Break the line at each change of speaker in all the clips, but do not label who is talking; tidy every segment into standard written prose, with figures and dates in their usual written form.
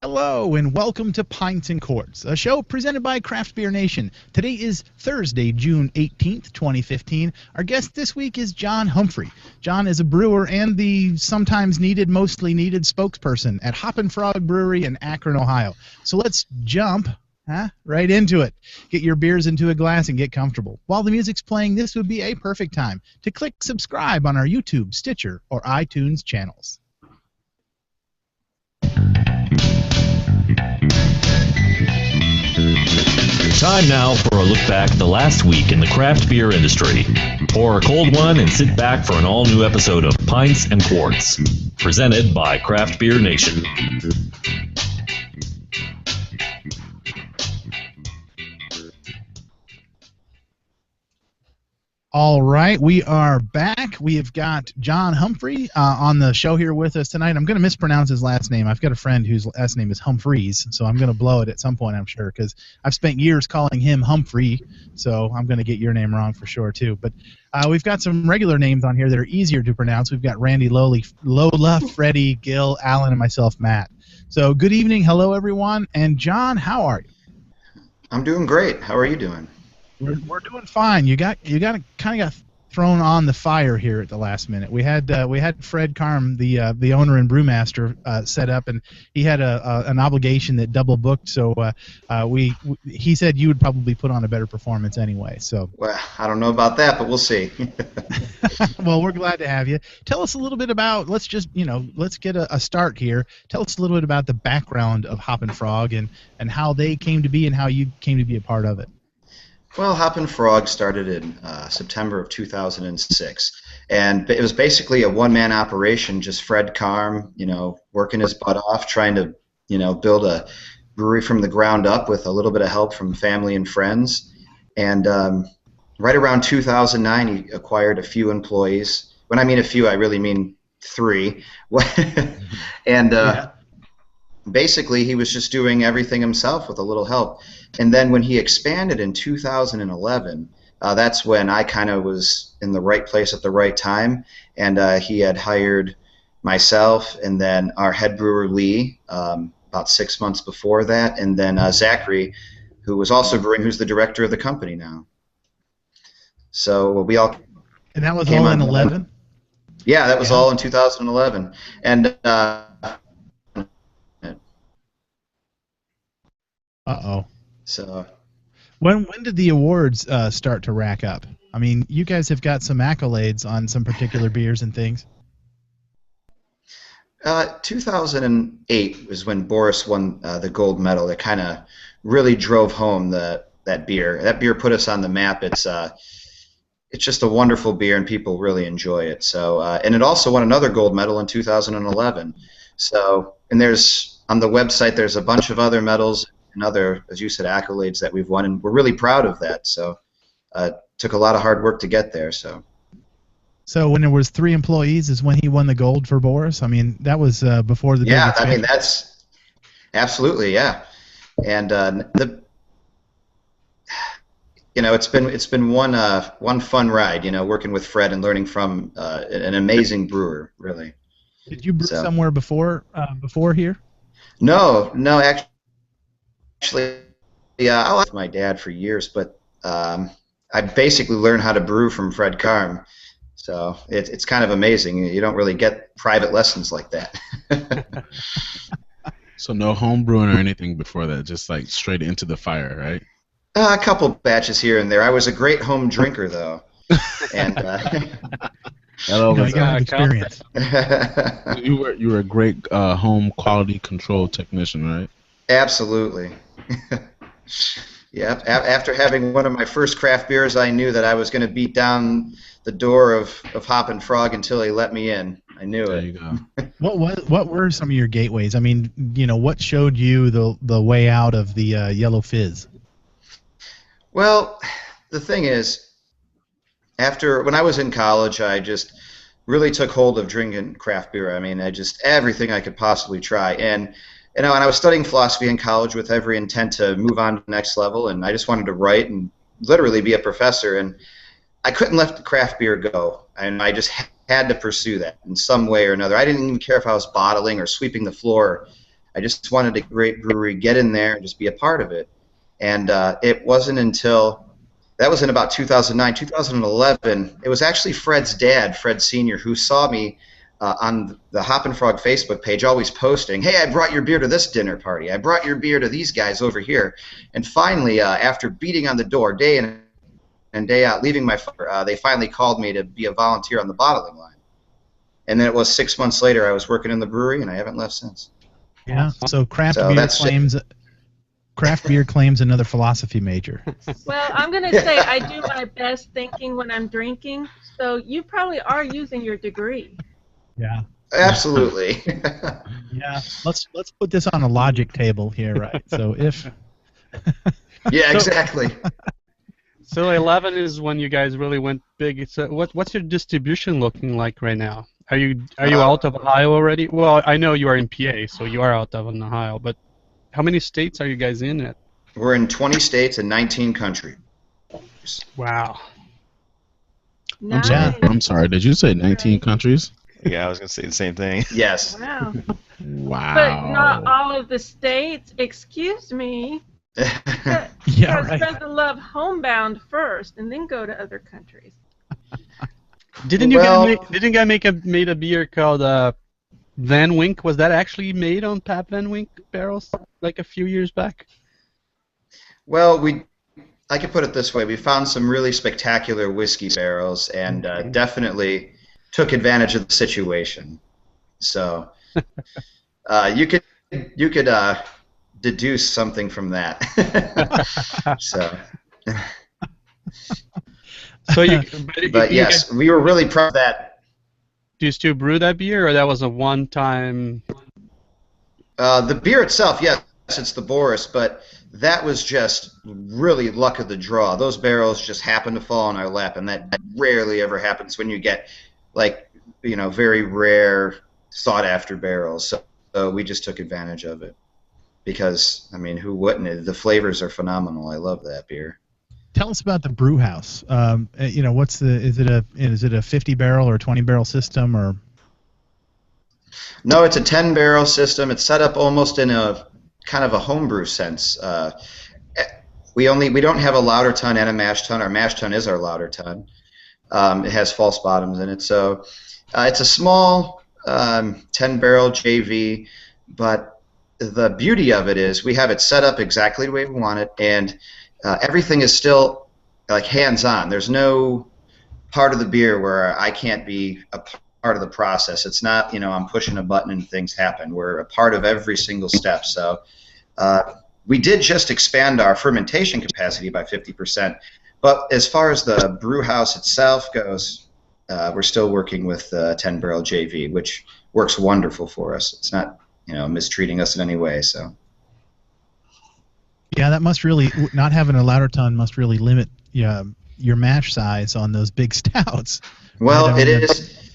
Hello and welcome to Pints and Quarts, a show presented by Craft Beer Nation. Today is Thursday, June 18th, 2015. Our guest this week is John Humphrey. John is a brewer and the sometimes needed, mostly needed spokesperson at Hoppin Frog Brewery in Akron, Ohio. So let's jump right into it. Get your beers into a glass and get comfortable. While the music's playing, this would be a perfect time to click subscribe on our YouTube, Stitcher, or iTunes channels.
Time now for a look back at the last week in the craft beer industry. Pour a cold one and sit back for an all-new episode of Pints and Quarts, presented by Craft Beer Nation.
All right, we are back. We have got John Humphrey on the show here with us tonight. I'm going to mispronounce his last name. I've got a friend whose last name is Humphreys, so I'm going to blow it at some point, I'm sure, because I've spent years calling him Humphrey, so I'm going to get your name wrong for sure, too. But we've got some regular names on here that are easier to pronounce. We've got Randy, Lola, Freddie, Gil, Alan, and myself, Matt. So good evening. Hello, everyone. And John, how are you?
I'm doing great. How are you doing?
We're doing fine. You kind of got thrown on the fire here at the last minute. We had Fred Karm, the owner and brewmaster, set up, and he had an obligation that double booked. So he said you would probably put on a better performance anyway. So
well, I don't know about that, but we'll see.
Well, we're glad to have you. Tell us a little bit about. Let's get a start here. Tell us a little bit about the background of Hoppin Frog and how they came to be and how you came to be a part of it.
Well, Hoppin Frog started in September of 2006, and it was basically a one-man operation, just Fred Karm, working his butt off, trying to, build a brewery from the ground up with a little bit of help from family and friends. And right around 2009, he acquired a few employees. When I mean a few, I really mean 3. And basically, he was just doing everything himself with a little help. And then when he expanded in 2011, that's when I kind of was in the right place at the right time. And he had hired myself and then our head brewer, Lee, about 6 months before that. And then Zachary, who was also brewing, who's the director of the company now. So we all
And that was all in 11?
Yeah, that was all in 2011. And
uh-oh.
So
when did the awards start to rack up? I mean, you guys have got some accolades on some particular beers and things.
2008 was when Boris won the gold medal. That kind of really drove home that beer. That beer put us on the map. It's just a wonderful beer, and people really enjoy it. So and it also won another gold medal in 2011. So and there's on the website there's a bunch of other medals and other, as you said, accolades that we've won, and we're really proud of that. So it took a lot of hard work to get there. So
when there was 3 employees is when he won the gold for Boris? I mean, that was before the big expansion.
I mean, that's absolutely, yeah. And it's been one fun ride, working with Fred and learning from an amazing brewer, really.
Did you brew somewhere before here?
No, actually, I was with my dad for years, but I basically learned how to brew from Fred Karm. So it's kind of amazing. You don't really get private lessons like that.
So no home brewing or anything before that, just like straight into the fire, right?
A couple batches here and there. I was a great home drinker, though. And
you got experience.
You were a great home quality control technician, right?
Absolutely. Yeah. After having one of my first craft beers, I knew that I was going to beat down the door of Hoppin Frog until he let me in. I knew it.
There you go.
What were some of your gateways? I mean, what showed you the way out of the yellow fizz?
Well, the thing is, when I was in college, I just really took hold of drinking craft beer. I mean, everything I could possibly try. And I was studying philosophy in college with every intent to move on to the next level, and I just wanted to write and literally be a professor. And I couldn't let the craft beer go, and I just had to pursue that in some way or another. I didn't even care if I was bottling or sweeping the floor. I just wanted a great brewery, get in there, and just be a part of it. And it wasn't until, that was in about 2009, 2011, it was actually Fred's dad, Fred Sr., who saw me on the Hoppin Frog Facebook page always posting, hey, I brought your beer to this dinner party. I brought your beer to these guys over here. And finally, after beating on the door day in and day out, leaving my father, they finally called me to be a volunteer on the bottling line. And then it was 6 months later, I was working in the brewery, and I haven't left since.
Yeah, so craft beer claims another philosophy major.
Well, I'm going to say I do my best thinking when I'm drinking, so you probably are using your degree.
Yeah.
Absolutely.
Yeah. Let's put this on a logic table here, right? So if.
Yeah, exactly.
So 11 is when you guys really went big. So what's your distribution looking like right now? Are you out of Ohio already? Well, I know you are in PA, so you are out of Ohio. But how many states are you guys in at?
We're in 20 states and 19 countries.
Wow.
Nice.
I'm sorry. Did you say 19 countries?
Yeah, I was gonna say the same thing.
Yes.
Wow.
Wow.
But not all of the states. Excuse me.
Yeah, right.
Spread the love homebound first, and then go to other countries.
Didn't you guys made a beer called Van Wink? Was that actually made on Pap Van Wink barrels like a few years back?
Well, I could put it this way: we found some really spectacular whiskey barrels, and definitely took advantage of the situation. So you could deduce something from that. So.
But
yes, we were really proud of that.
Do you still brew that beer, or that was a one-time?
The beer itself, yes, it's the Boris, but that was just really luck of the draw. Those barrels just happened to fall in our lap, and that rarely ever happens when you get, like, very rare, sought-after barrels. So we just took advantage of it because, I mean, who wouldn't? The flavors are phenomenal. I love that beer.
Tell us about the brew house. Is it a 50 barrel or 20 barrel system or?
No, it's a 10 barrel system. It's set up almost in a kind of a homebrew sense. We don't have a lauter tun and a mash tun. Our mash tun is our lauter tun. It has false bottoms in it, so it's a small 10 barrel JV. But the beauty of it is we have it set up exactly the way we want it, and everything is still like hands-on. There's no part of the beer where I can't be a part of the process. It's not, I'm pushing a button and things happen. We're a part of every single step. So we did just expand our fermentation capacity by 50%. But as far as the brew house itself goes, we're still working with 10 barrel JV, which works wonderful for us. It's not, mistreating us in any way. So.
Yeah, that must really, not having a lauter ton must really limit your mash size on those big stouts.
Well, it is.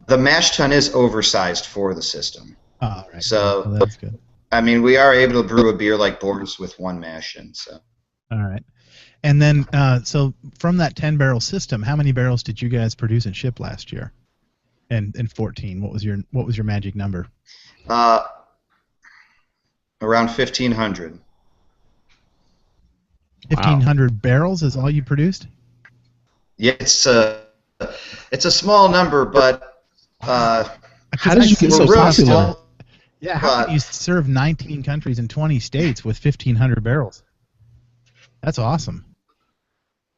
The mash tun is oversized for the system.
Oh, right.
So
well, that's good.
I mean, we are able to brew a beer like Boris with one mash in. So.
All right. And then, so from that 10 barrel system, how many barrels did you guys produce and ship last year? And in 14, what was your magic number?
Around 1,500.
1,500 barrels is all you produced?
Yeah, it's a small number, but
how did you get so popular?
Yeah, how can you serve 19 countries and 20 states with 1,500 barrels? That's awesome.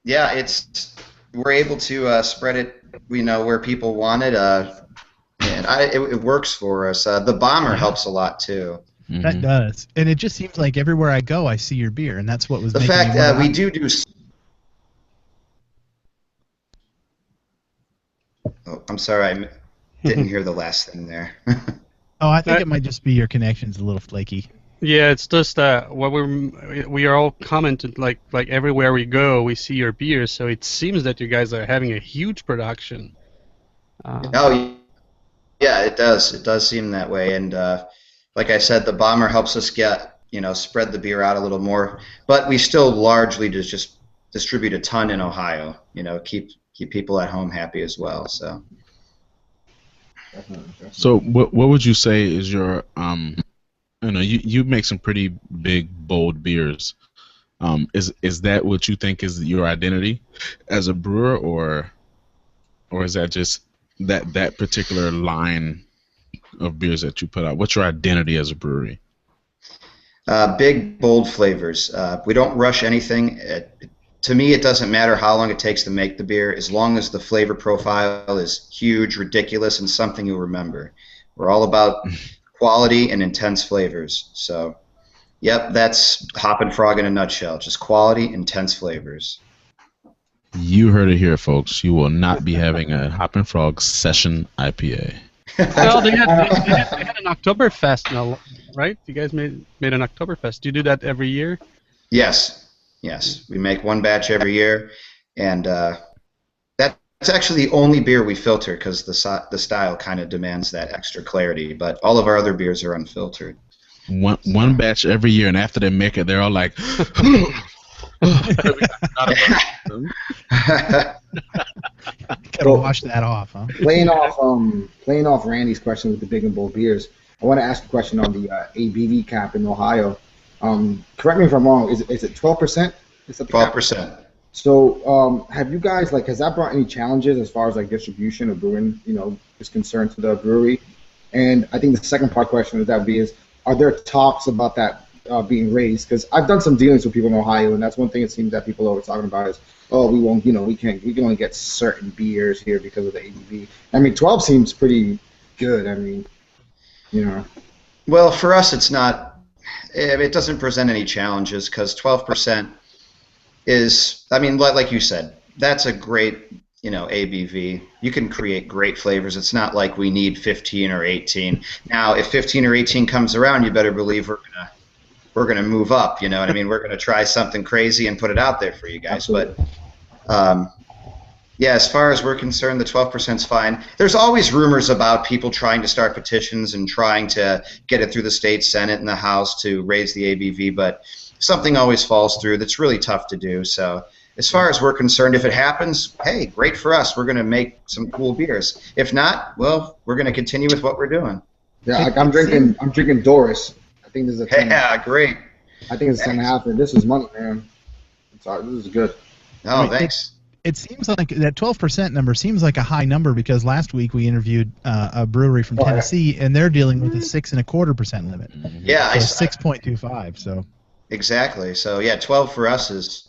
Yeah, we're able to spread it, where people want it, and it works for us. The bomber helps a lot too.
Mm-hmm. That does, and it just seems like everywhere I go, I see your beer, and that's what was
the
making
fact
me
that we do. Oh, I'm sorry, I didn't hear the last thing there.
Oh, I think it might just be your connection's a little flaky.
Yeah, it's just what we are all commented like everywhere we go, we see your beer, so it seems that you guys are having a huge production.
Oh, yeah, it does. It does seem that way, and like I said, the bomber helps us get spread the beer out a little more, but we still largely just distribute a ton in Ohio. Keep people at home happy as well. So
what would you say is your I know you make some pretty big, bold beers. Is that what you think is your identity as a brewer, or is that just that particular line of beers that you put out? What's your identity as a brewery?
Big, bold flavors. We don't rush anything. To me, it doesn't matter how long it takes to make the beer, as long as the flavor profile is huge, ridiculous, and something you'll remember. We're all about quality and intense flavors. So, yep, that's Hoppin Frog in a nutshell. Just quality, intense flavors.
You heard it here, folks. You will not be having a Hoppin Frog Session IPA.
Well, they had an Oktoberfest now, right? You guys made an Oktoberfest. Do you do that every year?
Yes. We make one batch every year, and that's actually the only beer we filter because the style kind of demands that extra clarity. But all of our other beers are unfiltered.
One batch every year, and after they make it, they're all like,
Gotta wash that off, huh?
Playing off Randy's question with the big and bold beers, I want to ask a question on the ABV cap in Ohio. Correct me if I'm wrong. Is it 12%?
12%.
So have you guys has that brought any challenges as far as distribution of brewing is concerned to the brewery? And I think the second part question is are there talks about that being raised? Because I've done some dealings with people in Ohio, and that's one thing it seems that people are always talking about is, oh, we can only get certain beers here because of the ABV. I mean, 12 seems pretty good. I mean,
Well, for us, it's not. It doesn't present any challenges because 12% is. I mean, like you said, that's a great ABV. You can create great flavors. It's not like we need 15 or 18. Now, if 15 or 18 comes around, you better believe we're gonna move up. You know what I mean? We're gonna try something crazy and put it out there for you guys.
Absolutely.
But yeah, as far as we're concerned, the 12% is fine. There's always rumors about people trying to start petitions and trying to get it through the state Senate and the House to raise the ABV, but something always falls through. That's really tough to do. So as far as we're concerned, if it happens, hey, great for us. We're going to make some cool beers. If not, well, we're going to continue with what we're doing.
Yeah, I'm drinking Doris. I think this is a 10.
Yeah, great.
I think it's 10.5, and this is money, man. This is good.
Oh, thanks.
It seems like that 12% number seems like a high number because last week we interviewed a brewery from Tennessee, and they're dealing with a 6.25% limit.
Yeah,
so 6.25. So
exactly. So yeah, 12 for us is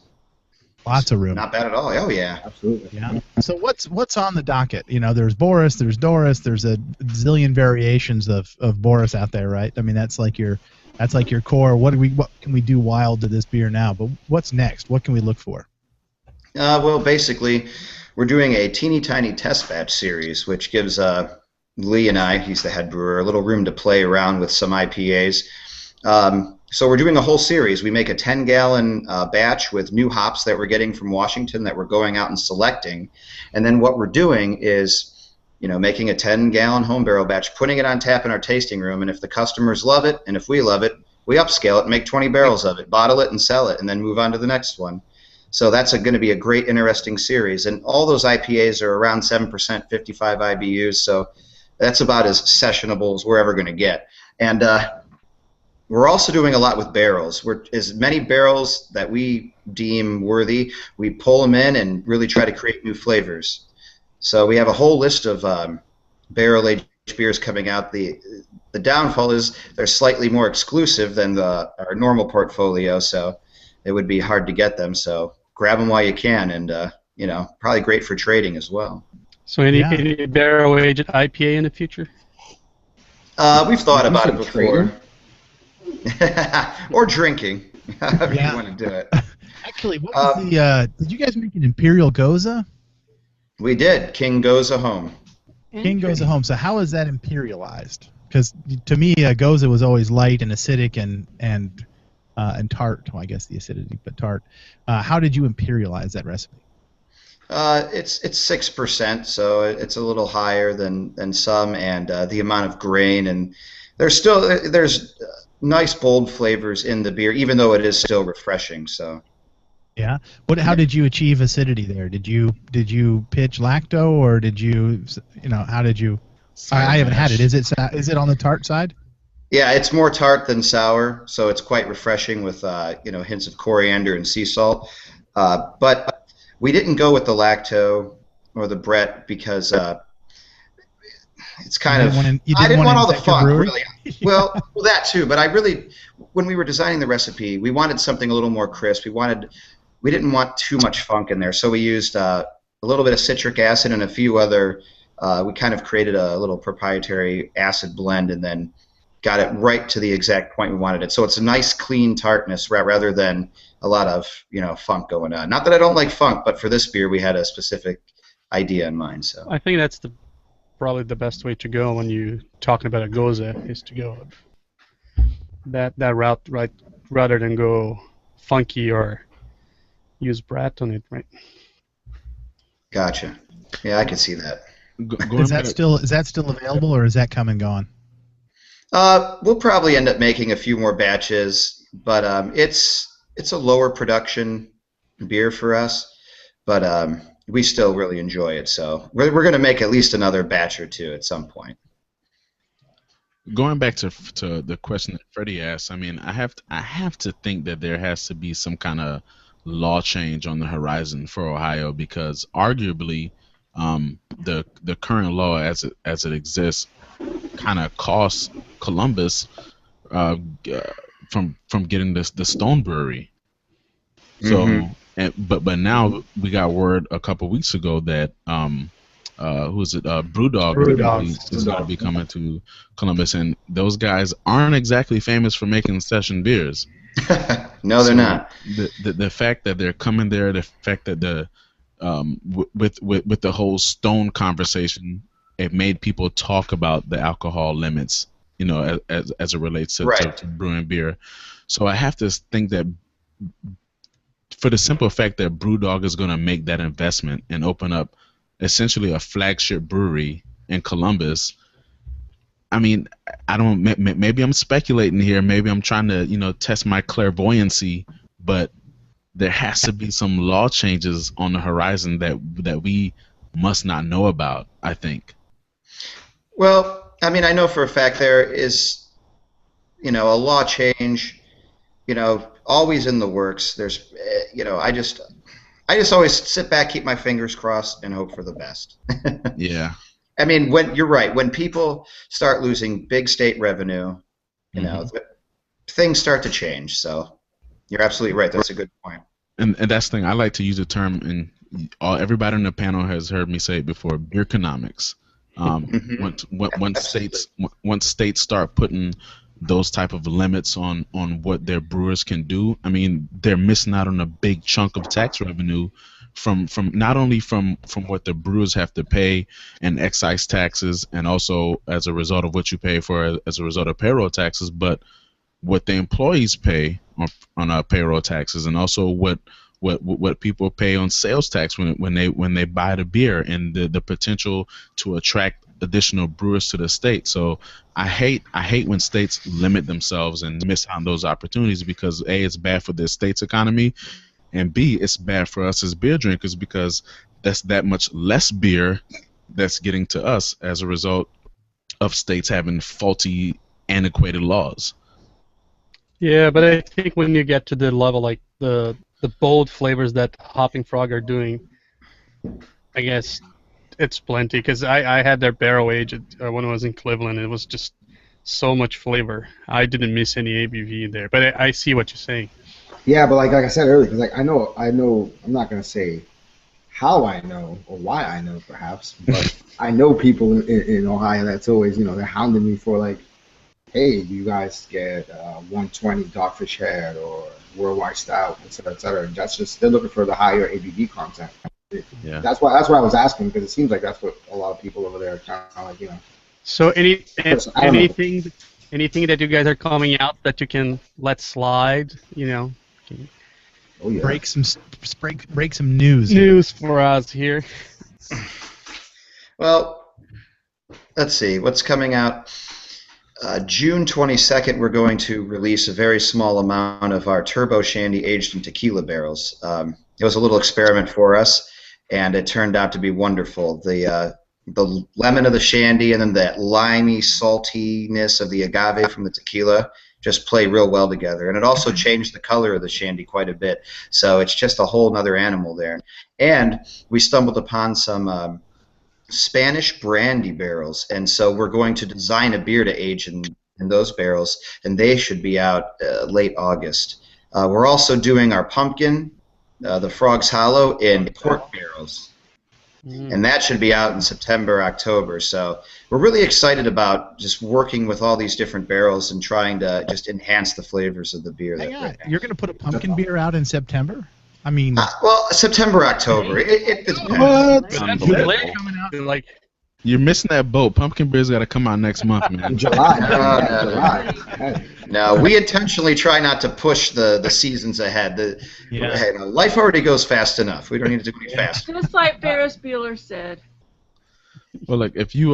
lots of room.
Not bad at all. Oh yeah,
absolutely.
Yeah. So what's on the docket? There's Boris, there's Doris, there's a zillion variations of Boris out there, right? I mean, that's like your core. What can we do wild to this beer now? But what's next? What can we look for?
Well, basically, we're doing a teeny tiny test batch series, which gives Lee and I, he's the head brewer, a little room to play around with some IPAs. So we're doing a whole series. We make a 10-gallon batch with new hops that we're getting from Washington that we're going out and selecting. And then what we're doing is, making a 10-gallon home barrel batch, putting it on tap in our tasting room. And if the customers love it, and if we love it, we upscale it and make 20 barrels of it, bottle it and sell it, and then move on to the next one. So that's going to be a great, interesting series. And all those IPAs are around 7%, 55 IBUs. So that's about as sessionable as we're ever going to get. And we're also doing a lot with barrels. As many barrels that we deem worthy, we pull them in and really try to create new flavors. So we have a whole list of barrel-aged beers coming out. The downfall is they're slightly more exclusive than our normal portfolio, so it would be hard to get them. So grab them while you can, and probably great for trading as well.
So any barrel-aged IPA in the future?
We've thought about it before. Or drinking, however you want to do it.
Actually, what was did you guys make an Imperial Goza?
We did. King Goza Home.
King Goza Home. So how is that imperialized? Because to me, Goza was always light and acidic and tart. Well, I guess the acidity, but tart. How did you imperialize that recipe?
It's 6%, so it's a little higher than some, and the amount of grain, and there's nice bold flavors in the beer, even though it is still refreshing. So.
Yeah. How did you achieve acidity there? Did you pitch lacto, or did you how did you? I haven't had it. Is it on the tart side?
Yeah, it's more tart than sour, so it's quite refreshing with hints of coriander and sea salt. But we didn't go with the lacto or the Brett because it's kind of
you
I
didn't
didn't
want to
want all the
infect your
funk
brewery?
really. Well, that too, but I really, when we were designing the recipe, we wanted something a little more crisp. We didn't want too much funk in there, so we used a little bit of citric acid and a few other. We kind of created a little proprietary acid blend and then got it right to the exact point we wanted it. So it's a nice, clean tartness rather than a lot of funk going on. Not that I don't like funk, but for this beer, we had a specific idea in mind. So
I think that's probably the best way to go when you're talking about a goza is to go that route, right, rather than go funky or use brat on it, right?
Gotcha. Yeah, I can see that.
Is that still available, or is that come and gone?
We'll probably end up making a few more batches, but it's a lower production beer for us, but we still really enjoy it. So we're going to make at least another batch or two at some point.
Going back to the question that Freddie asked, I mean, I have to think that there has to be some kind of law change on the horizon for Ohio, because arguably the current law as it exists kind of costs Columbus from getting the Stone Brewery. So, but now we got word a couple weeks ago that who is it? Brewdog is going to be coming to Columbus, and those guys aren't exactly famous for making session beers.
No, they're not.
The fact that they're coming there, the fact that with the whole Stone conversation, it made people talk about the alcohol limits, as it relates to brewing beer. So I have to think that for the simple fact that Brewdog is going to make that investment and open up essentially a flagship brewery in Columbus. I mean, I don't. Maybe I'm speculating here. Maybe I'm trying to, test my clairvoyancy. But there has to be some law changes on the horizon that we must not know about, I think.
Well, I mean, I know for a fact there is, a law change, always in the works. There's, I just always sit back, keep my fingers crossed, and hope for the best.
Yeah.
I mean, you're right. When people start losing big state revenue, things start to change. So you're absolutely right. That's a good point.
And that's the thing. I like to use the term, and everybody on the panel has heard me say it before, beerconomics. Once states start putting those type of limits on what their brewers can do, I mean, they're missing out on a big chunk of tax revenue from not only from what the brewers have to pay and excise taxes, and also as a result of what you pay for as a result of payroll taxes, but what the employees pay on payroll taxes, and also what people pay on sales tax when they buy the beer, and the potential to attract additional brewers to the state. So I hate when states limit themselves and miss on those opportunities, because A, it's bad for the state's economy, and B, it's bad for us as beer drinkers, because that's that much less beer that's getting to us as a result of states having faulty, antiquated laws.
Yeah, but I think when you get to the level like the bold flavors that Hoppin Frog are doing, I guess it's plenty, because I had their barrel aged when I was in Cleveland. It was just so much flavor. I didn't miss any ABV there, but I see what you're saying.
Yeah, but like I said earlier, because I know, I'm not gonna say how I know or why I know, perhaps, but I know people in Ohio that's always, they're hounding me for like, hey, do you guys get 120 Dogfish Head or Worldwide Stout, et cetera, et cetera. And that's just, they're looking for the higher ABV content.
Yeah.
That's why I was asking, because it seems like that's what a lot of people over there are kind of like,
So anything that you guys are coming out that you can let slide,
Oh, yeah.
Break some news.
News for us here.
Well, let's see what's coming out. June 22nd, we're going to release a very small amount of our Turbo Shandy aged in tequila barrels. It was a little experiment for us, and it turned out to be wonderful. The the lemon of the shandy and then that limey saltiness of the agave from the tequila just play real well together. And it also changed the color of the shandy quite a bit. So it's just a whole nother animal there. And we stumbled upon some Spanish brandy barrels. And so we're going to design a beer to age in those barrels, and they should be out late August. We're also doing our pumpkin, the Frog's Hollow, in port barrels. And that should be out in September, October. So we're really excited about just working with all these different barrels and trying to just enhance the flavors of the beer.
You're going to put a pumpkin beer out in September? I mean,
well, September, October. It depends.
Like,
you're missing that boat. Pumpkin beer's got to come out next month, man.
July.
No, we intentionally try not to push the seasons ahead. Hey, life already goes fast enough. We don't need to do it fast.
Just like Ferris Bueller said.
Well, like if you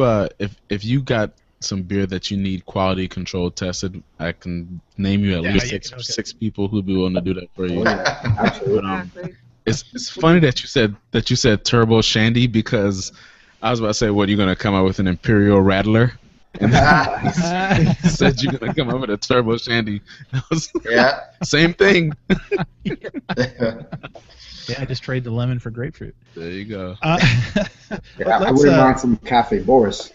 got some beer that you need quality control tested, I can name you at least six people who'd be willing to do that for you.
Exactly.
It's funny that you said turbo shandy, because I was about to say, what, are you going to come up with an Imperial Rattler? And he said you're going to come up with a turbo shandy.
Yeah.
Same thing.
I just trade the lemon for grapefruit.
There you go.
I wouldn't mind some Cafe Boris.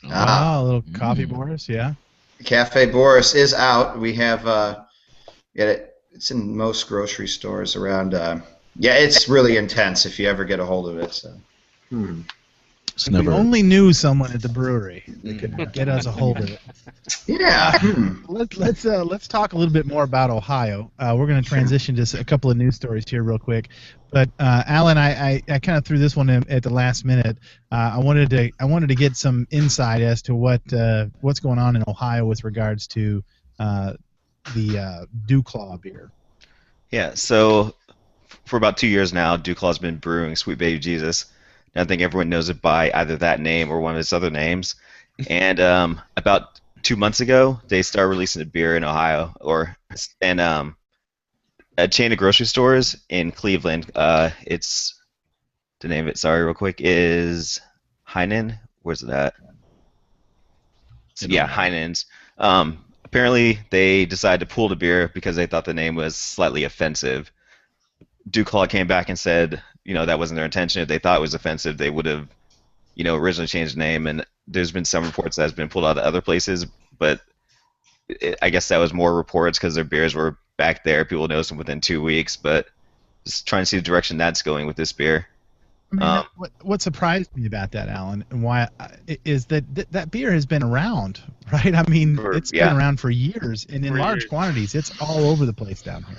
A little coffee Boris, yeah.
Cafe Boris is out. We have it's in most grocery stores around. It's really intense if you ever get a hold of it. So.
If we only knew someone at the brewery that could get us a hold of it.
Yeah.
Let's talk a little bit more about Ohio. We're going to transition to a couple of news stories here real quick. But Alan, I kind of threw this one in at the last minute. I wanted to get some insight as to what's going on in Ohio with regards to the Dew Claw beer.
Yeah. So for about 2 years now, Dew Claw's been brewing Sweet Baby Jesus. I think everyone knows it by either that name or one of its other names. And about 2 months ago, they started releasing a beer in Ohio, and a chain of grocery stores in Cleveland. It's the name of it. Sorry, real quick, is Heinen. Where's it at? Heinen's. Apparently, they decided to pull the beer because they thought the name was slightly offensive. Dew Claw came back and said, that wasn't their intention. If they thought it was offensive, they would have, originally changed the name. And there's been some reports that has been pulled out of other places, but I guess that was more reports because their beers were back there. People noticed them within 2 weeks, but just trying to see the direction that's going with this beer.
I mean, what surprised me about that, Alan, and why is that beer has been around, right? I mean, it's been around for years, and in large quantities. It's all over the place down here.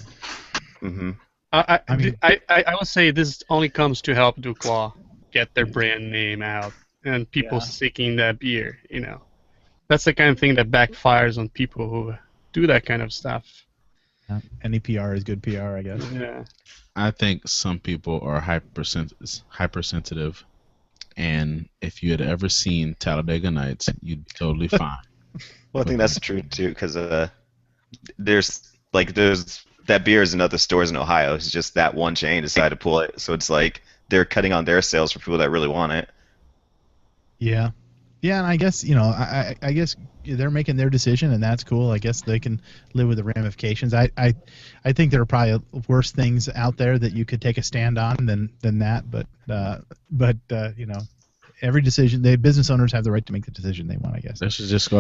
Mm-hmm.
I would say this only comes to help Dew Claw get their brand name out and people seeking that beer. That's the kind of thing that backfires on people who do that kind of stuff.
Any PR is good PR, I guess.
Yeah.
I think some people are hypersensitive, and if you had ever seen Talladega Nights, you'd be totally fine.
Well, I think that's true too, because there's that beer is in other stores in Ohio. It's just that one chain decided to pull it, so it's like they're cutting on their sales for people that really want it.
Yeah, and I guess I guess they're making their decision, and that's cool. I guess they can live with the ramifications. I think there are probably worse things out there that you could take a stand on than that. But every decision, the business owners have the right to make the decision they want. I guess.
This is just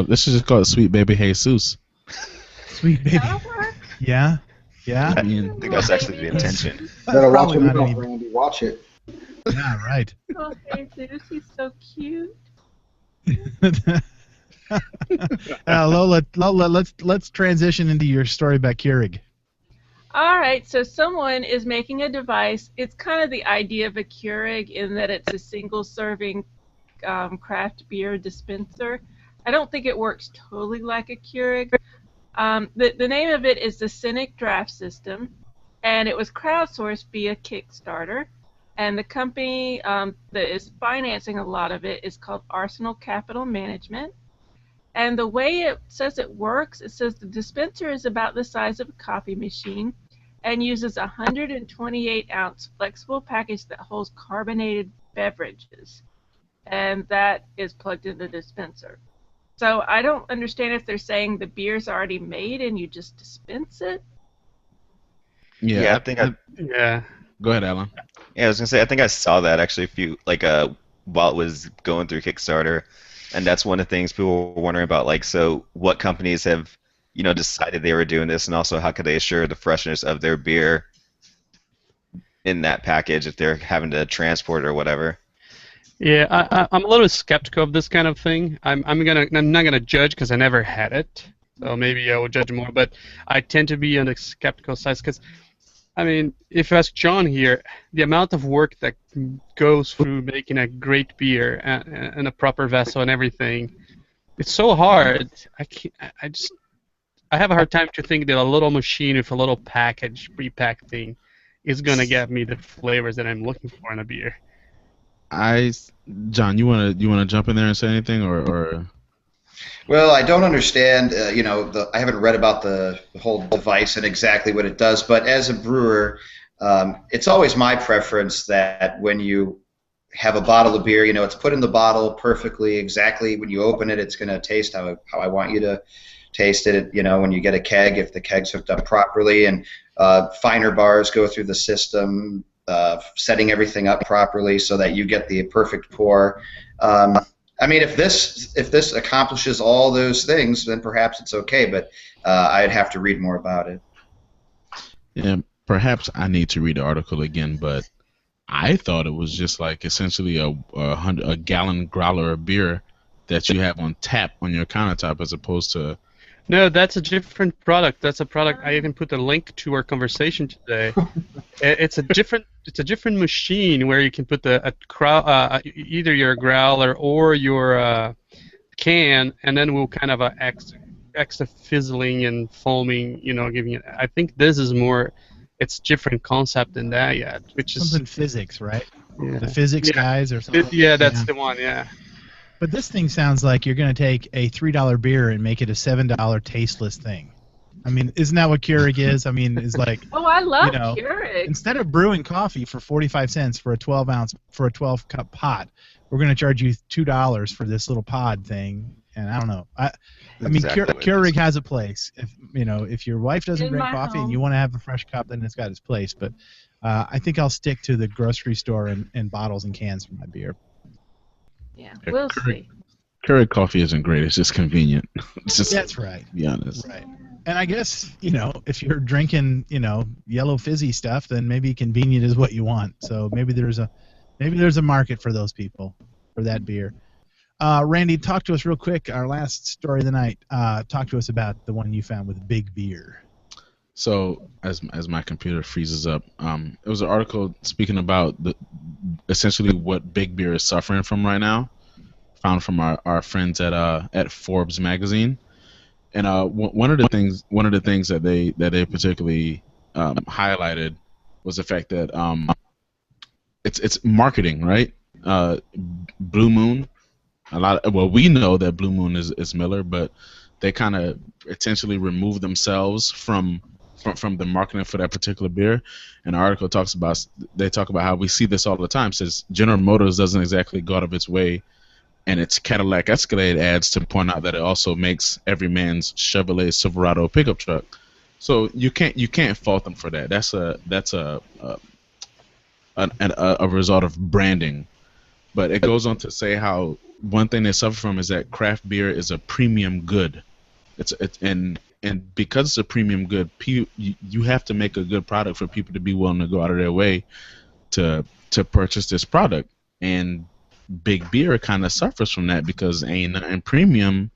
called Sweet Baby Jesus.
Sweet Baby. Yeah.
I think that's actually the intention.
Better watch it, Randy. Watch it.
Yeah, right.
Oh, Jesus, he's so cute.
Lola, let's transition into your story about Keurig.
All right, so someone is making a device. It's kind of the idea of a Keurig in that it's a single-serving craft beer dispenser. I don't think it works totally like a Keurig. The name of it is the Cynic Draft System, and it was crowdsourced via Kickstarter. And the company that is financing a lot of it is called Arsenal Capital Management. And the way it says it works, it says the dispenser is about the size of a coffee machine and uses a 128-ounce flexible package that holds carbonated beverages. and that is plugged in the dispenser. So I don't understand if they're saying the beer's already made and you just dispense it.
Yeah, I think
Yeah.
Go ahead, Alan.
Yeah, I was gonna say I think I saw that actually while it was going through Kickstarter, and that's one of the things people were wondering about. Like, so what companies have decided they were doing this, and also how could they assure the freshness of their beer in that package if they're having to transport it or whatever.
Yeah, I'm a little skeptical of this kind of thing. I'm not gonna judge because I never had it, so maybe I will judge more. But I tend to be on the skeptical side because, I mean, if you ask John here, the amount of work that goes through making a great beer and a proper vessel and everything, it's so hard. I have a hard time to think that a little machine with a little package, pre-packed thing, is gonna get me the flavors that I'm looking for in a beer.
John, you wanna jump in there and say anything, or?
Well, I don't understand. I haven't read about the whole device and exactly what it does. But as a brewer, it's always my preference that when you have a bottle of beer, it's put in the bottle perfectly, exactly when you open it, it's going to taste how I want you to taste it. When you get a keg, if the keg's hooked up properly, and finer bars go through the system, setting everything up properly so that you get the perfect pour. I mean, if this accomplishes all those things, then perhaps it's okay. But I'd have to read more about it.
Yeah, perhaps I need to read the article again. But I thought it was just like essentially a gallon growler of beer that you have on tap on your countertop, as opposed to.
No, that's a different product. That's a product. I even put a link to our conversation today. It's a different machine where you can put either your growler or your can, and then we'll kind of extra fizzling and foaming, giving it. I think this is more. It's different concept than that yet, which is
something physics, right?
Yeah.
The physics guys or something.
Yeah, that's the one. Yeah.
But this thing sounds like you're going to take a $3 beer and make it a $7 tasteless thing. I mean, isn't that what Keurig is? I mean, it's like
Oh, I love Keurig.
Instead of brewing coffee for 45 cents for a 12 cup pot, we're going to charge you $2 for this little pod thing. And I don't know. I mean, Keurig has a place. If your wife doesn't drink coffee and you want to have a fresh cup, then it's got its place. But I think I'll stick to the grocery store and bottles and cans for my beer.
Yeah, we'll see.
Keurig coffee isn't great. It's just convenient.
That's right.
To be honest.
Right. And I guess, if you're drinking, yellow fizzy stuff, then maybe convenient is what you want. So maybe there's a market for those people, for that beer. Randy, talk to us real quick. Our last story of the night. Talk to us about the one you found with Big Beer.
So as my computer freezes up, it was an article speaking about essentially what Big Beer is suffering from right now, found from our friends at Forbes magazine, and one of the things that they particularly highlighted was the fact that it's marketing, right? Blue Moon, we know that Blue Moon is Miller, but they kind of intentionally remove themselves from the marketing for that particular beer. And the article talk about how we see this all the time. Says General Motors doesn't exactly go out of its way, and its Cadillac Escalade ads to point out that it also makes every man's Chevrolet Silverado pickup truck. So you can't fault them for that. That's a result of branding. But it goes on to say how one thing they suffer from is that craft beer is a premium good. And because it's a premium good, you have to make a good product for people to be willing to go out of their way to purchase this product. And Big Beer kind of suffers from that because ain't nothing premium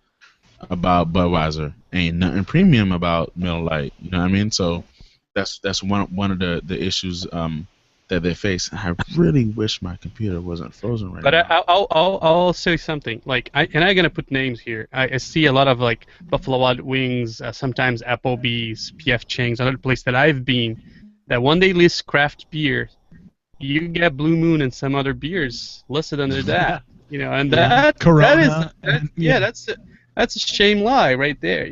about Budweiser, ain't nothing premium about Miller Lite. You know what I mean? So that's one of the issues that they face. I really wish my computer wasn't frozen right now.
But I'll say something. Like I'm gonna put names here. I see a lot of like Buffalo Wild Wings, sometimes Applebee's, PF Chang's, other place that I've been. That when they list craft beer, you get Blue Moon and some other beers listed under that. And that
Corona,
that's a shame lie right there.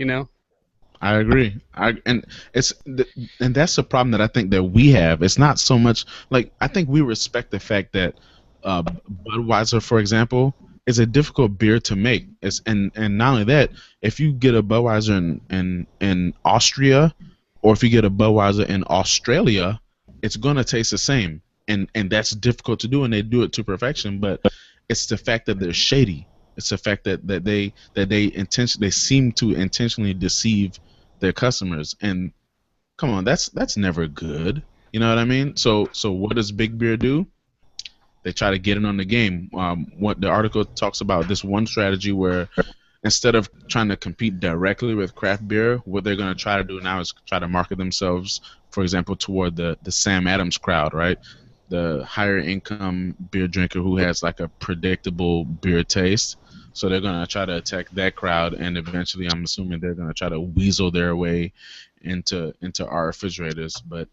I agree. And that's the problem that I think that we have. It's not so much like I think we respect the fact that Budweiser, for example, is a difficult beer to make. And not only that, if you get a Budweiser in Austria, or if you get a Budweiser in Australia, it's gonna taste the same. And that's difficult to do, and they do it to perfection. But it's the fact that they're shady. It's the fact that they seem to intentionally deceive their customers. And come on, that's never good. You know what I mean? So what does Big Beer do? They try to get in on the game. What the article talks about, this one strategy where instead of trying to compete directly with craft beer, what they're going to try to do now is try to market themselves, for example, toward the Sam Adams crowd, right? The higher income beer drinker who has like a predictable beer taste. So they're going to try to attack that crowd, and eventually I'm assuming they're going to try to weasel their way into our refrigerators. But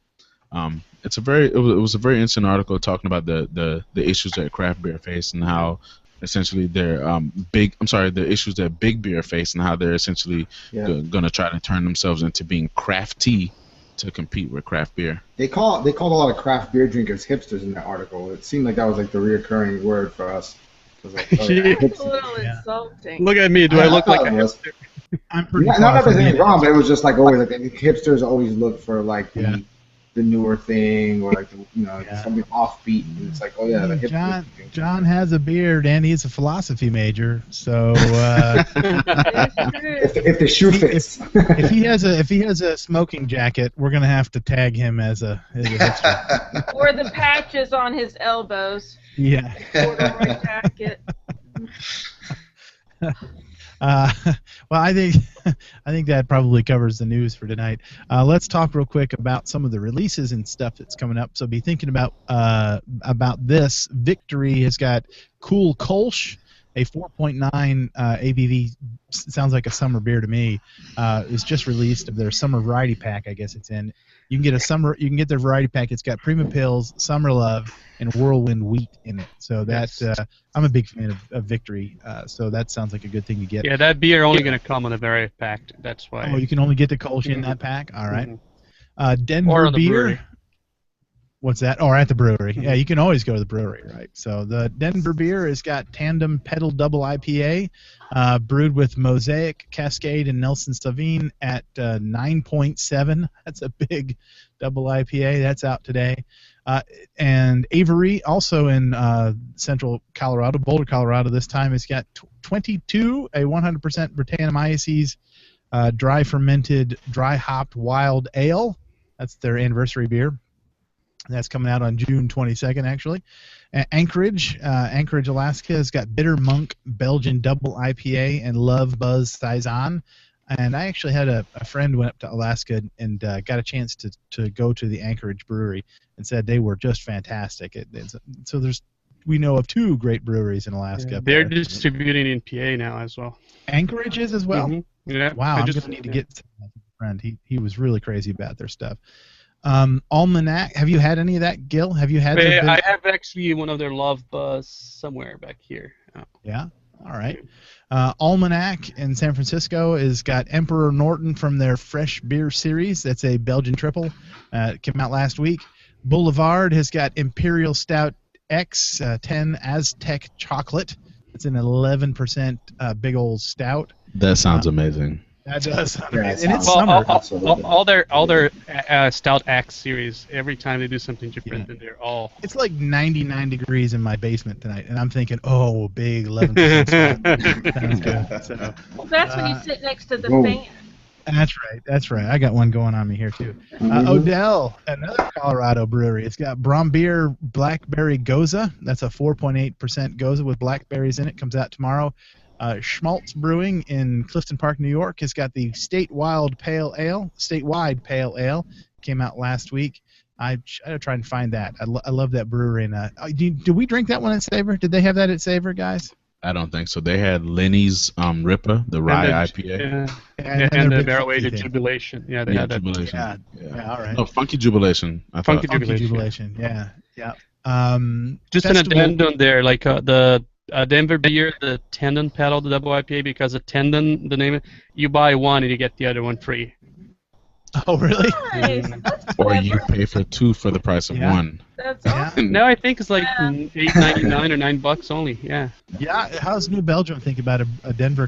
it was a very interesting article talking about the issues that craft beer face and how essentially they're the issues that big beer face and how they're essentially going to try to turn themselves into being crafty to compete with craft beer.
They called a lot of craft beer drinkers hipsters in that article. It seemed like that was like the reoccurring word for us. Like,
It's a little insulting.
Look at me. Do I look like a hipster?
I'm pretty.
Not that there's anything wrong, but it was just like always like hipsters always look for like the newer thing or like something offbeat, and it's like, oh yeah, the hipster.
John has a beard and he's a philosophy major, so
if the shoe fits.
if he has a smoking jacket, we're gonna have to tag him as a hipster.
Or the patches on his elbows.
Yeah.
Corduroy jacket.
Well, I think that probably covers the news for tonight. Let's talk real quick about some of the releases and stuff that's coming up. So be thinking about this. Victory has got Cool Kolsch, a 4.9 ABV. Sounds like a summer beer to me. It's just released of their summer variety pack. I guess it's in. You can get their variety pack. It's got Prima Pils, Summer Love, and Whirlwind Wheat in it. So that's I'm a big fan of Victory. So that sounds like a good thing to get.
Yeah, that beer only going to come on a variety pack. That's why.
Oh, you can only get the Kolsch in that pack. All right. Denver
or on the
beer.
brewery.
What's that? Or at the brewery. Yeah, you can always go to the brewery, right? So the Denver beer has got Tandem Pedal Double IPA, brewed with Mosaic, Cascade, and Nelson Sauvin at 9.7. That's a big double IPA. That's out today. And Avery, also in central Colorado, Boulder, Colorado this time, has got 22, a 100% Britannomyces dry fermented, dry hopped wild ale. That's their anniversary beer. That's coming out on June 22nd, actually. Anchorage, Alaska, has got Bitter Monk Belgian Double IPA and Love Buzz Saison. And I actually had a friend went up to Alaska and got a chance to go to the Anchorage brewery and said they were just fantastic. So we know of two great breweries in Alaska.
Yeah, they're distributing in PA now as well.
Anchorage is as well?
Mm-hmm. Yeah.
Wow, I'm going to need to get some friend. He was really crazy about their stuff. Almanac. Have you had any of that, Gil? Have you had?
I have actually one of their Love Buzz somewhere back here. Oh.
Yeah. All right. Almanac in San Francisco has got Emperor Norton from their Fresh Beer Series. That's a Belgian triple. It came out last week. Boulevard has got Imperial Stout X 10 Aztec Chocolate. It's an 11% big old stout.
That sounds amazing.
That does.
Yeah,
and it's summer.
All their Stout Axe series, every time they do something different, and they're all.
It's like 99 degrees in my basement tonight, and I'm thinking, oh, big 11% stout. Sounds good. So,
well, that's when you sit next to the fan.
That's right. I got one going on me here, too. Odell, another Colorado brewery. It's got Brombeer Blackberry Goza. That's a 4.8% Goza with blackberries in it. Comes out tomorrow. Schmaltz Brewing in Clifton Park, New York, has got the statewide pale ale. Came out last week. I try and find that. I love that brewery. And do we drink that one at Savor? Did they have that at Savor, guys?
I don't think so. They had Lenny's Ripper, the rye IPA.
And the Barrel Aged Jubilation. Yeah, they had that.
Jubilation.
Yeah, all right.
No, Funky Jubilation.
Funky Jubilation. Yeah.
Just an addendum there, like the Denver beer, the Tendon Pedal, the double IPA, because the Tendon, the name, you buy one and you get the other one free.
Oh, really?
Nice. That's
Or you
clever.
pay for 2 for the price of
Yeah.
1.
That's
Yeah.
awesome.
No, I think it's like
Yeah.
$8.99 or $9 only. Yeah.
Yeah. How's New Belgium think about a Denver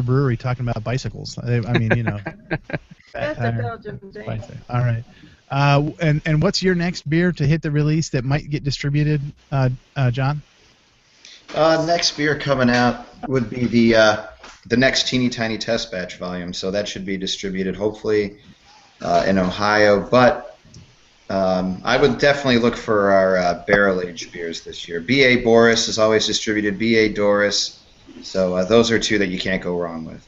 brewery talking about bicycles? I mean, fat
That's a
tire,
Belgian thing.
bicycle. All right. And what's your next beer to hit the release that might get distributed, John?
Next beer coming out would be the next teeny tiny test batch volume, so that should be distributed hopefully in Ohio. But I would definitely look for our barrel aged beers this year. B.A. Boris is always distributed. B.A. Doris, so those are 2 that you can't go wrong with.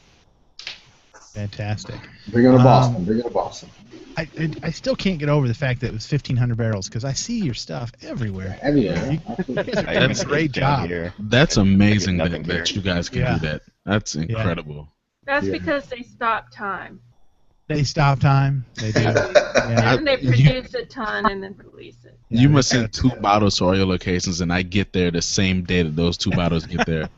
Fantastic.
Bring it to Boston. Bring it to Boston.
I still can't get over the fact that it was 1,500 barrels because I see your stuff everywhere.
Everywhere.
You
Absolutely.
guys are doing a great
Down
job.
here.
That's amazing
Nothing
that
here.
you guys can
Yeah.
do that. That's incredible.
That's
Yeah.
because they stop time.
They stop time. They do. Yeah.
And they produce a ton and then release it.
Yeah,
You
they
must
got
send 2 bottles to all your locations, and I get there the same day that those 2 bottles get there.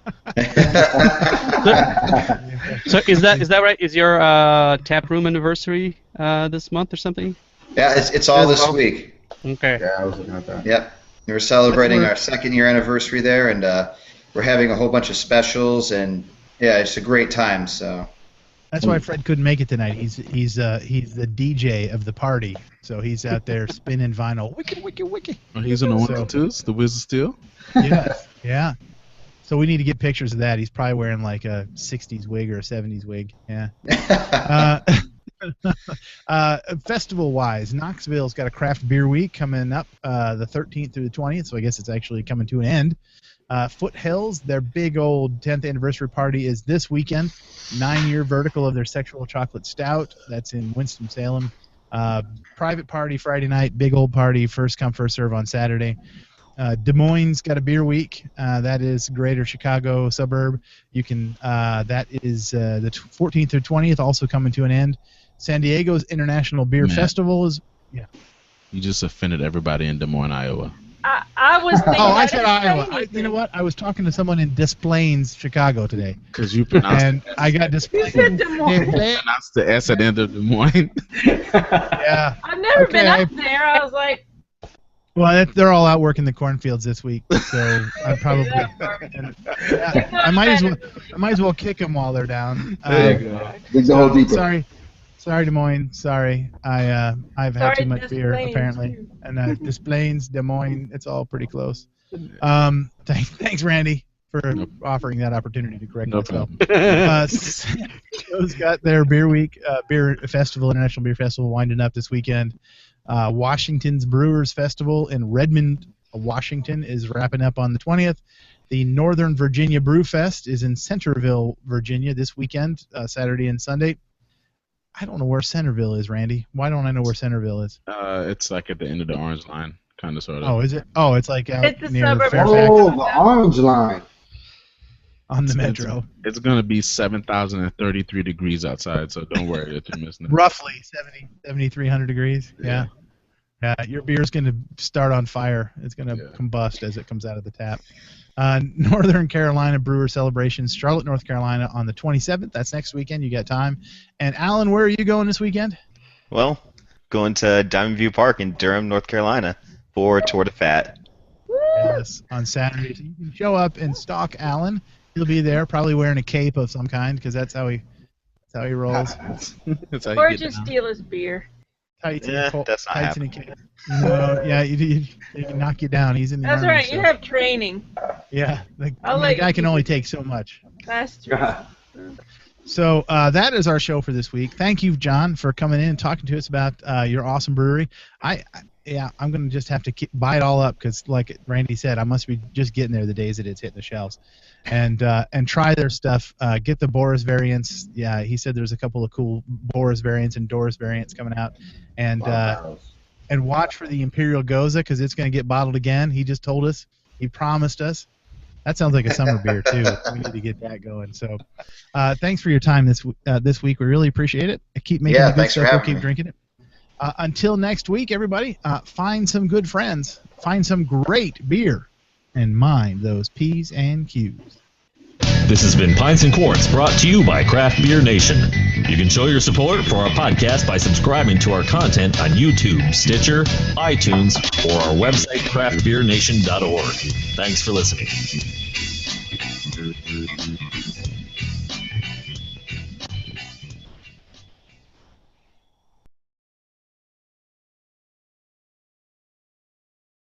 So is that right? Is your tap room anniversary this month or something?
Yeah, it's all this week.
Okay.
Yeah, I was looking at that.
Yep. We're celebrating our 2nd year anniversary there, and we're having a whole bunch of specials, and yeah, it's a great time. So
That's why Fred couldn't make it tonight. He's the DJ of the party, so he's out there spinning vinyl. Wiki.
Oh, he's in the
So-
1 and 2s, the Wizard Steel.
Yes. Yeah. So we need to get pictures of that. He's probably wearing like a 60s wig or a 70s wig. Yeah. Festival-wise, Knoxville's got a craft beer week coming up the 13th through the 20th, so I guess it's actually coming to an end. Foothills, their big old 10th anniversary party is this weekend. 9-year vertical of their sexual chocolate stout. That's in Winston-Salem. Private party Friday night, big old party, first come, first serve on Saturday. Des Moines got a beer week. That is greater Chicago suburb. You can. That is the 14th through 20th, also coming to an end. San Diego's International Beer
Man.
Festival is.
You just offended everybody in Des Moines, Iowa.
I was thinking.
Oh, I
didn't
said
say
Iowa.
anything.
You know what? I was talking to someone in Des Plaines, Chicago today,
Because you pronounced,
and I got Des
You said Des Moines.
pronounced the S at the end of Des Moines.
Yeah.
I've never been
Okay.
up there. I was like,
Well, they're all out working the cornfields this week, so I probably. Yeah, I might as well kick them while they're down.
There you go. Dig the hole deeper.
Sorry, Des Moines. Sorry, I've had
Sorry,
too much
Des
beer
Plaines,
apparently,
too.
and Des Plaines, Des Moines, it's all pretty close. Thanks, Randy, for offering that opportunity to correct
No
myself.
problem.
San Diego's got their beer week, beer festival, International Beer Festival, winding up this weekend. Washington's Brewers Festival in Redmond, Washington, is wrapping up on the 20th. The Northern Virginia Brew Fest is in Centerville, Virginia, this weekend, Saturday and Sunday. I don't know where Centerville is, Randy. Why don't I know where Centerville is?
It's like at the end of the orange line, kind of, sort of.
Oh, is it? Oh, it's like out
It's a
near
suburb of
Fairfax
Oh, the orange line.
on the
It's-
metro.
It's going to be 7,033 degrees outside, so don't worry if you're missing it.
Roughly 7,300 degrees. Yeah. Your beer's going to start on fire. It's going to combust as it comes out of the tap. Northern Carolina Brewer Celebrations, Charlotte, North Carolina, on the 27th. That's next weekend. You got time. And Alan, where are you going this weekend?
Well, going to Diamond View Park in Durham, North Carolina for Tour de Fat.
Yes, on Saturday. So you can show up and stalk Alan. He'll be there, probably wearing a cape of some kind, because that's how he rolls.
That's how you
or
get
just
down.
steal his beer.
Tights
Yeah,
and
that's not
tights and a cape. No, yeah, he can knock you down. He's in the
That's
army,
right.
so-
You have training.
Yeah, the
I'll let
guy
you
can
keep
only
it.
take so much.
That's true.
So that is our show for this week. Thank you, John, for coming in and talking to us about your awesome brewery. I'm going to just have to buy it all up because, like Randy said, I must be just getting there the days that it's hitting the shelves, and try their stuff. Get the Boris variants. Yeah, he said there's a couple of cool Boris variants and Doris variants coming out, and watch for the Imperial Goza because it's going to get bottled again. He just told us. He promised us. That sounds like a summer beer too. We need to get that going. So, thanks for your time this week. We really appreciate it. Keep making the good
thanks for
stuff. We'll
having
keep
me.
drinking it. Until next week, everybody, find some good friends, find some great beer, and mind those P's and Q's.
This has been Pints and Quarts, brought to you by Craft Beer Nation. You can show your support for our podcast by subscribing to our content on YouTube, Stitcher, iTunes, or our website, craftbeernation.org. Thanks for listening.